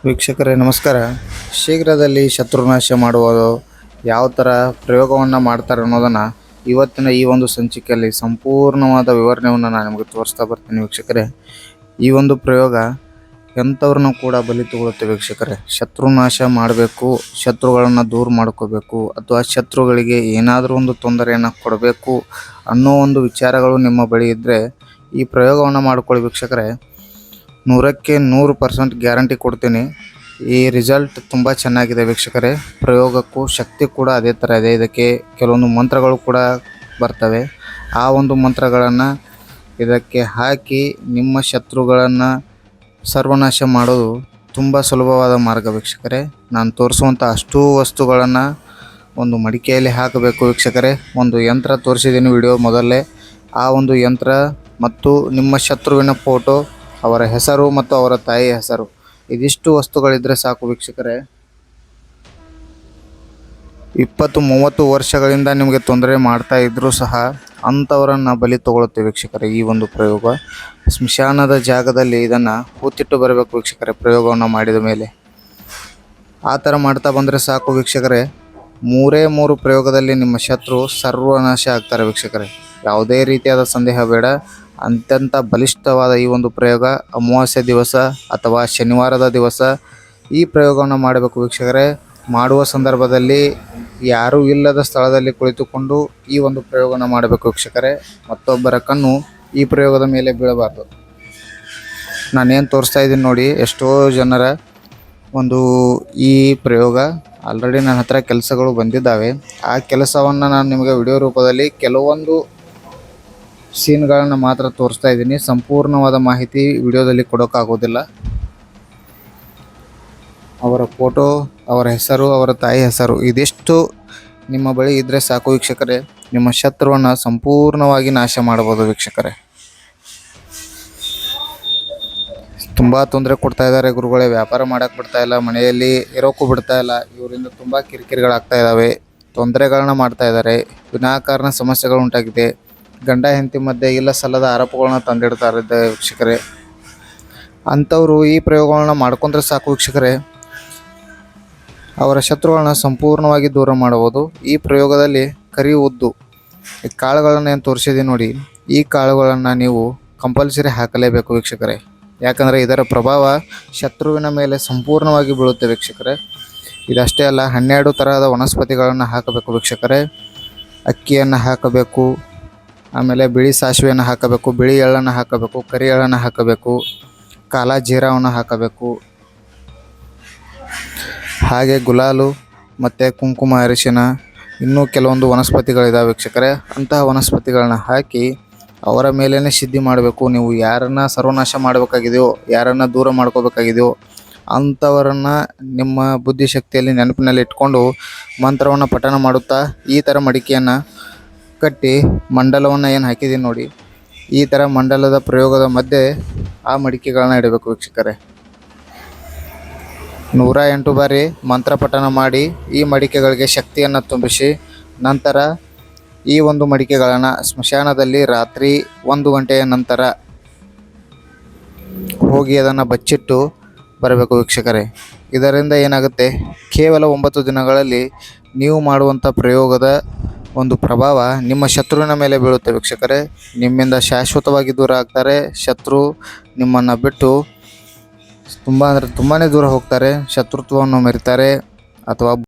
ವೀಕ್ಷಕರೇ ನಮಸ್ಕಾರ. ಶೀಘ್ರದಲ್ಲಿ ಶತ್ರುನಾಶ ಮಾಡುವ ಯಾವ ಥರ ಪ್ರಯೋಗವನ್ನು ಮಾಡ್ತಾರೆ ಅನ್ನೋದನ್ನು ಇವತ್ತಿನ ಈ ಒಂದು ಸಂಚಿಕೆಯಲ್ಲಿ ಸಂಪೂರ್ಣವಾದ ವಿವರಣೆಯನ್ನು ನಾನು ನಿಮಗೆ ತೋರಿಸ್ತಾ ಬರ್ತೀನಿ ವೀಕ್ಷಕರೇ. ಈ ಒಂದು ಪ್ರಯೋಗ ಎಂಥವ್ರನ್ನೂ ಕೂಡ ಬಲಿ ತಗೊಳುತ್ತೆ ವೀಕ್ಷಕರೇ. ಶತ್ರುನಾಶ ಮಾಡಬೇಕು, ಶತ್ರುಗಳನ್ನು ದೂರ ಮಾಡ್ಕೋಬೇಕು, ಅಥವಾ ಶತ್ರುಗಳಿಗೆ ಏನಾದರೂ ಒಂದು ತೊಂದರೆಯನ್ನು ಕೊಡಬೇಕು ಅನ್ನೋ ಒಂದು ವಿಚಾರಗಳು ನಿಮ್ಮ ಬಳಿ ಇದ್ದರೆ ಈ ಪ್ರಯೋಗವನ್ನು ಮಾಡ್ಕೊಳ್ಳಿ ವೀಕ್ಷಕರೇ. 100ಕ್ಕೆ 100% ಗ್ಯಾರಂಟಿ ಕೊಡ್ತೀನಿ. ಈ ರಿಸಲ್ಟ್ ತುಂಬ ಚೆನ್ನಾಗಿದೆ ವೀಕ್ಷಕರೇ. ಪ್ರಯೋಗಕ್ಕೂ ಶಕ್ತಿ ಕೂಡ ಅದೇ ಥರ ಇದೆ. ಇದಕ್ಕೆ ಕೆಲವೊಂದು ಮಂತ್ರಗಳು ಕೂಡ ಬರ್ತವೆ. ಆ ಒಂದು ಮಂತ್ರಗಳನ್ನು ಇದಕ್ಕೆ ಹಾಕಿ ನಿಮ್ಮ ಶತ್ರುಗಳನ್ನು ಸರ್ವನಾಶ ಮಾಡೋದು ತುಂಬ ಸುಲಭವಾದ ಮಾರ್ಗ ವೀಕ್ಷಕರೇ. ನಾನು ತೋರಿಸುವಂಥ ಅಷ್ಟೂ ವಸ್ತುಗಳನ್ನು ಒಂದು ಮಡಿಕೆಯಲ್ಲಿ ಹಾಕಬೇಕು ವೀಕ್ಷಕರೇ. ಒಂದು ಯಂತ್ರ ತೋರಿಸಿದ್ದೀನಿ ವಿಡಿಯೋ ಮೊದಲೇ. ಆ ಒಂದು ಯಂತ್ರ ಮತ್ತು ನಿಮ್ಮ ಶತ್ರುವಿನ ಫೋಟೋ, ಅವರ ಹೆಸರು ಮತ್ತು ಅವರ ತಾಯಿಯ ಹೆಸರು, ಇದಿಷ್ಟು ವಸ್ತುಗಳಿದ್ದರೆ ಸಾಕು ವೀಕ್ಷಕರೇ. 20-30 ವರ್ಷಗಳಿಂದ ನಿಮಗೆ ತೊಂದರೆ ಮಾಡ್ತಾ ಇದ್ದರೂ ಸಹ ಅಂಥವರನ್ನು ಬಲಿ ತಗೊಳುತ್ತೆ ವೀಕ್ಷಕರೇ ಈ ಒಂದು ಪ್ರಯೋಗ. ಸ್ಮಶಾನದ ಜಾಗದಲ್ಲಿ ಇದನ್ನು ಹೂತಿಟ್ಟು ಬರಬೇಕು ವೀಕ್ಷಕರೇ. ಪ್ರಯೋಗವನ್ನು ಮಾಡಿದ ಮೇಲೆ ಆ ಥರ ಮಾಡ್ತಾ ಬಂದರೆ ಸಾಕು ವೀಕ್ಷಕರೇ. 3 ಪ್ರಯೋಗದಲ್ಲಿ ನಿಮ್ಮ ಶತ್ರು ಸರ್ವನಾಶ ಆಗ್ತಾರೆ ವೀಕ್ಷಕರೇ. ಯಾವುದೇ ರೀತಿಯಾದ ಸಂದೇಹ ಬೇಡ. ಅತ್ಯಂತ ಬಲಿಷ್ಠವಾದ ಈ ಒಂದು ಪ್ರಯೋಗ ಅಮಾವಾಸ್ಯೆ ದಿವಸ ಅಥವಾ ಶನಿವಾರದ ದಿವಸ ಈ ಪ್ರಯೋಗವನ್ನು ಮಾಡಬೇಕು ವೀಕ್ಷಕರೇ. ಮಾಡುವ ಸಂದರ್ಭದಲ್ಲಿ ಯಾರೂ ಇಲ್ಲದ ಸ್ಥಳದಲ್ಲಿ ಕುಳಿತುಕೊಂಡು ಈ ಒಂದು ಪ್ರಯೋಗವನ್ನು ಮಾಡಬೇಕು ವೀಕ್ಷಕರೇ. ಮತ್ತೊಬ್ಬರ ಕಣ್ಣು ಈ ಪ್ರಯೋಗದ ಮೇಲೆ ಬೀಳಬಾರ್ದು. ನಾನೇನು ತೋರಿಸ್ತಾ ಇದ್ದೀನಿ ನೋಡಿ, ಎಷ್ಟೋ ಜನರ ಒಂದು ಈ ಪ್ರಯೋಗ ಆಲ್ರೆಡಿ ನನ್ನ ಹತ್ರ ಕೆಲಸಗಳು ಬಂದಿದ್ದಾವೆ. ಆ ಕೆಲಸವನ್ನು ನಾನು ನಿಮಗೆ ವಿಡಿಯೋ ರೂಪದಲ್ಲಿ ಕೆಲವೊಂದು ಸೀನ್ಗಳನ್ನು ಮಾತ್ರ ತೋರಿಸ್ತಾ ಇದ್ದೀನಿ. ಸಂಪೂರ್ಣವಾದ ಮಾಹಿತಿ ವಿಡಿಯೋದಲ್ಲಿ ಕೊಡೋಕ್ಕಾಗೋದಿಲ್ಲ. ಅವರ ಫೋಟೋ, ಅವರ ಹೆಸರು, ಅವರ ತಾಯಿ ಹೆಸರು, ಇದಿಷ್ಟು ನಿಮ್ಮ ಬಳಿ ಇದ್ದರೆ ಸಾಕು ವೀಕ್ಷಕರೇ. ನಿಮ್ಮ ಶತ್ರುವನ್ನು ಸಂಪೂರ್ಣವಾಗಿ ನಾಶ ಮಾಡ್ಬೋದು ವೀಕ್ಷಕರೇ. ತುಂಬ ತೊಂದರೆ ಕೊಡ್ತಾ ಇದ್ದಾರೆ ಗುರುಗಳೇ. ವ್ಯಾಪಾರ ಮಾಡೋಕ್ಕೆ ಬಿಡ್ತಾ ಇಲ್ಲ, ಮನೆಯಲ್ಲಿ ಇರೋಕ್ಕೂ ಬಿಡ್ತಾ ಇಲ್ಲ. ಇವರಿಂದ ತುಂಬ ಕಿರಿಕಿರಿಗಳಾಗ್ತಾ ಇದ್ದಾವೆ, ತೊಂದರೆಗಳನ್ನ ಮಾಡ್ತಾ ಇದ್ದಾರೆ, ವಿನಾಕಾರಣ ಸಮಸ್ಯೆಗಳು ಉಂಟಾಗಿದೆ. ಗಂಡ ಹೆಂಡತಿ ಮಧ್ಯೆ ಇಲ್ಲ ಸಲ್ಲದ ಆರೋಪಗಳನ್ನ ತಂದಿಡ್ತಾ ಇದ್ದಾರೆ ವೀಕ್ಷಕರೇ. ಅಂಥವರು ಈ ಪ್ರಯೋಗಗಳನ್ನ ಮಾಡ್ಕೊಂಡ್ರೆ ಸಾಕು ವೀಕ್ಷಕರೇ. ಅವರ ಶತ್ರುಗಳನ್ನ ಸಂಪೂರ್ಣವಾಗಿ ದೂರ ಮಾಡಬಹುದು. ಈ ಪ್ರಯೋಗದಲ್ಲಿ ಕರಿ ಉದ್ದು ಈ ಕಾಳುಗಳನ್ನು ಏನು ತೋರಿಸಿದ್ದೀನಿ ನೋಡಿ, ಈ ಕಾಳುಗಳನ್ನು ನೀವು ಕಂಪಲ್ಸರಿ ಹಾಕಲೇಬೇಕು ವೀಕ್ಷಕರೇ. ಯಾಕಂದರೆ ಇದರ ಪ್ರಭಾವ ಶತ್ರುವಿನ ಮೇಲೆ ಸಂಪೂರ್ಣವಾಗಿ ಬೀಳುತ್ತೆ ವೀಕ್ಷಕರೇ. ಇದಷ್ಟೇ ಅಲ್ಲ, 12 ತರಹದ ವನಸ್ಪತಿಗಳನ್ನು ಹಾಕಬೇಕು ವೀಕ್ಷಕರೇ. ಅಕ್ಕಿಯನ್ನು ಹಾಕಬೇಕು, ಆಮೇಲೆ ಬಿಳಿ ಸಾಸಿವೆಯನ್ನು ಹಾಕಬೇಕು, ಬಿಳಿ ಎಳ್ಳನ್ನು ಹಾಕಬೇಕು, ಕರಿ ಎಳ್ಳನ್ನು ಹಾಕಬೇಕು, ಕಾಲಾ ಜೀರಾವನ್ನು ಹಾಕಬೇಕು. ಹಾಗೆ ಗುಲಾಲು ಮತ್ತು ಕುಂಕುಮ ಅರಿಶಿನ, ಇನ್ನೂ ಕೆಲವೊಂದು ವನಸ್ಪತಿಗಳಿದಾವೆ ವೀಕ್ಷಕರೇ. ಅಂತಹ ವನಸ್ಪತಿಗಳನ್ನ ಹಾಕಿ ಅವರ ಮೇಲೇ ಸಿದ್ಧಿ ಮಾಡಬೇಕು. ನೀವು ಯಾರನ್ನು ಸರ್ವನಾಶ ಮಾಡಬೇಕಾಗಿದೆಯೋ, ಯಾರನ್ನು ದೂರ ಮಾಡ್ಕೋಬೇಕಾಗಿದೆಯೋ ಅಂಥವರನ್ನು ನಿಮ್ಮ ಬುದ್ಧಿಶಕ್ತಿಯಲ್ಲಿ ನೆನಪಿನಲ್ಲಿ ಇಟ್ಕೊಂಡು ಮಂತ್ರವನ್ನು ಪಠಣ ಮಾಡುತ್ತಾ ಈ ಥರ ಮಡಿಕೆಯನ್ನು ಕಟ್ಟಿ ಮಂಡಲವನ್ನು ಏನು ಹಾಕಿದ್ದೀನಿ ನೋಡಿ, ಈ ಥರ ಮಂಡಲದ ಪ್ರಯೋಗದ ಮಧ್ಯೆ ಆ ಮಡಿಕೆಗಳನ್ನ ಇಡಬೇಕು ವೀಕ್ಷಕರೇ. 108 ಬಾರಿ ಮಂತ್ರ ಪಠಣ ಮಾಡಿ ಈ ಮಡಿಕೆಗಳಿಗೆ ಶಕ್ತಿಯನ್ನು ತುಂಬಿಸಿ ನಂತರ ಈ ಒಂದು ಮಡಿಕೆಗಳನ್ನು ಸ್ಮಶಾನದಲ್ಲಿ ರಾತ್ರಿ 1 ಗಂಟೆಯ ನಂತರ ಹೋಗಿ ಅದನ್ನು ಬಚ್ಚಿಟ್ಟು ಬರಬೇಕು ವೀಕ್ಷಕರೇ. ಇದರಿಂದ ಏನಾಗುತ್ತೆ, ಕೇವಲ 9 ದಿನಗಳಲ್ಲಿ ನೀವು ಮಾಡುವಂಥ ಪ್ರಯೋಗದ ಒಂದು ಪ್ರಭಾವ ನಿಮ್ಮ ಶತ್ರುವಿನ ಮೇಲೆ ಬೀಳುತ್ತೆ ವೀಕ್ಷಕರೇ. ನಿಮ್ಮಿಂದ ಶಾಶ್ವತವಾಗಿ ದೂರ ಆಗ್ತಾರೆ. ಶತ್ರು ನಿಮ್ಮನ್ನು ಬಿಟ್ಟು ತುಂಬಾ ದೂರ ಹೋಗ್ತಾರೆ. ಶತ್ರುತ್ವವನ್ನು ಮೆರಿತಾರೆ ಅಥವಾ